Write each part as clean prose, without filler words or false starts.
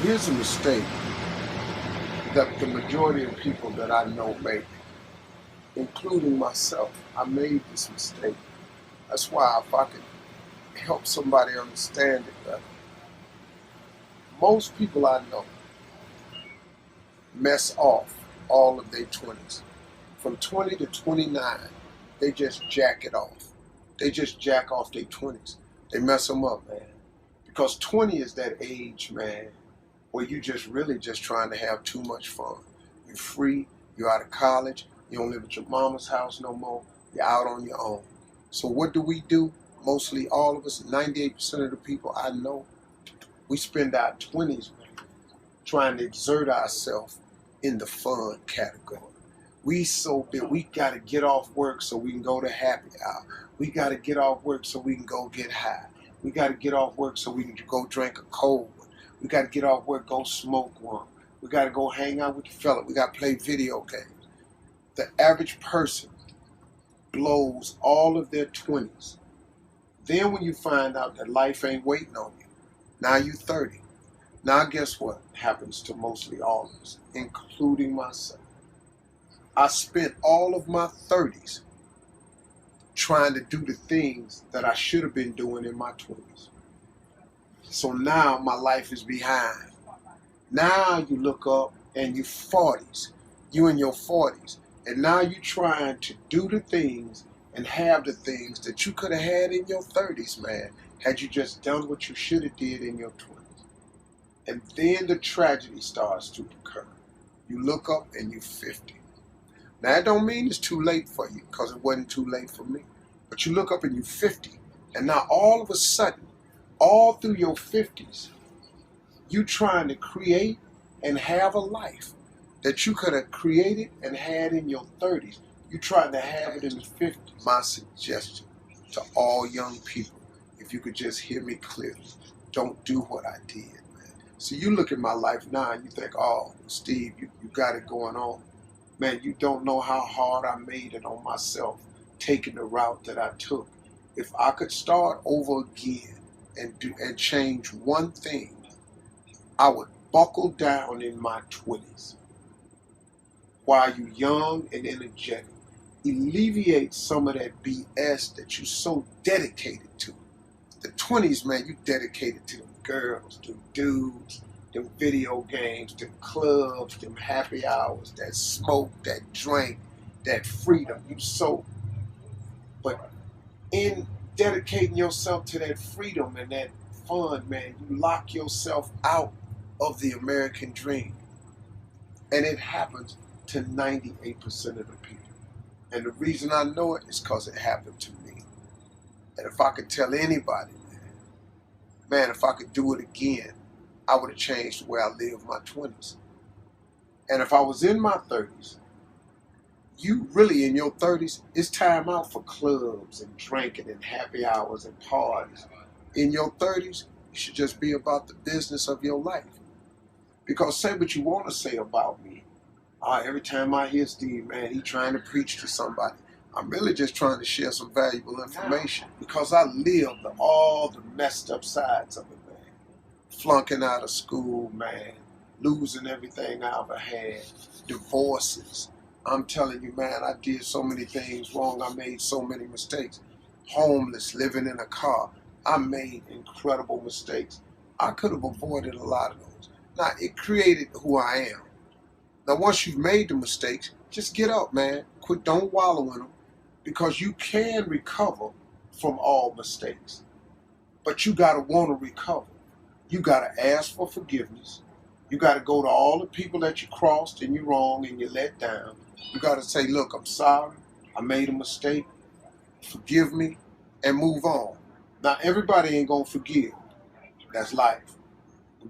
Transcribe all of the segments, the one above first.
Here's a mistake that the majority of people that I know make, including myself. I made this mistake. That's why if I could help somebody understand it better. Most people I know mess off all of their 20s. From 20 to 29, they just jack it off. They just jack off their 20s. They mess them up, man. Because 20 is that age, man, where you just really just trying to have too much fun. You're free, you're out of college, you don't live at your mama's house no more, you're out on your own. So what do? Mostly all of us, 98% of the people I know, we spend our 20s, man, trying to exert ourselves in the fun category. We so big, we got to get off work so we can go to happy hour. We got to get off work so we can go get high. We got to get off work so we can go drink a cold one. We got to get off work, go smoke one. We got to go hang out with the fella. We got to play video games. The average person blows all of their 20s. Then when you find out that life ain't waiting on you, now you're 30. Now guess what happens to mostly all of us, including myself? I spent all of my 30s trying to do the things that I should have been doing in my 20s. So now my life is behind. Now you look up and you're 40s. You in your 40s. And now you're trying to do the things and have the things that you could have had in your 30s, man, had you just done what you should have did in your 20s. And then the tragedy starts to occur. You look up and you're 50. Now that don't mean it's too late for you, because it wasn't too late for me. But you look up and you're 50. And now all of a sudden, all through your 50s, you trying to create and have a life that you could have created and had in your 30s. You trying to have it in the 50s. My suggestion to all young people, if you could just hear me clearly, don't do what I did, man. So you look at my life now and you think, oh, Steve, you got it going on. Man, you don't know how hard I made it on myself, taking the route that I took. If I could start over again and change one thing, I would buckle down in my 20s while you're young and energetic. Alleviate some of that BS that you're so dedicated to. The 20s, man, you dedicated to them girls, them dudes, them video games, them clubs, them happy hours, that smoke, that drink, that freedom. But in dedicating yourself to that freedom and that fun, man, you lock yourself out of the American dream. And it happens to 98% of the people. And the reason I know it is because it happened to me. And if I could tell anybody, man, if I could do it again, I would have changed the way I lived my 20s. And if I was in my 30s, you really in your 30s, it's time out for clubs and drinking and happy hours and parties. In your 30s, you should just be about the business of your life. Because say what you want to say about me. Every time I hear Steve, man, he trying to preach to somebody. I'm really just trying to share some valuable information because I lived all the messed up sides of it, man. Flunking out of school, man. Losing everything I ever had. Divorces. I'm telling you, man, I did so many things wrong. I made so many mistakes. Homeless, living in a car. I made incredible mistakes. I could have avoided a lot of those. Now, it created who I am. Now, once you've made the mistakes, just get up, man. Don't wallow in them, because you can recover from all mistakes. But you got to want to recover. You got to ask for forgiveness. You got to go to all the people that you crossed and you're wrong and you let down. You got to say, look, I'm sorry. I made a mistake. Forgive me and move on. Now, everybody ain't going to forgive. That's life.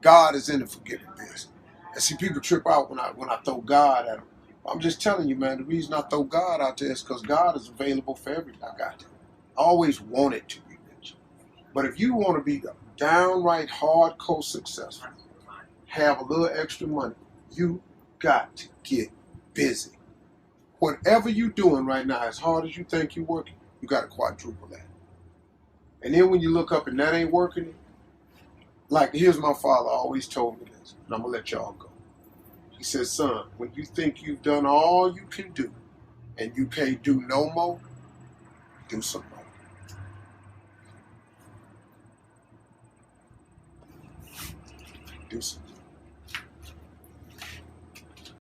God is in the forgiving business. And see, people trip out when I throw God at them. I'm just telling you, man, the reason I throw God out there is because God is available for everybody. I always wanted to be rich. But if you want to be downright hardcore successful, have a little extra money, you got to get busy. Whatever you're doing right now, as hard as you think you're working, you got to quadruple that. And then when you look up and that ain't working, like here's my father always told me this. and I'm going to let y'all go. He said, son, when you think you've done all you can do and you can't do no more, do some more. Do some more.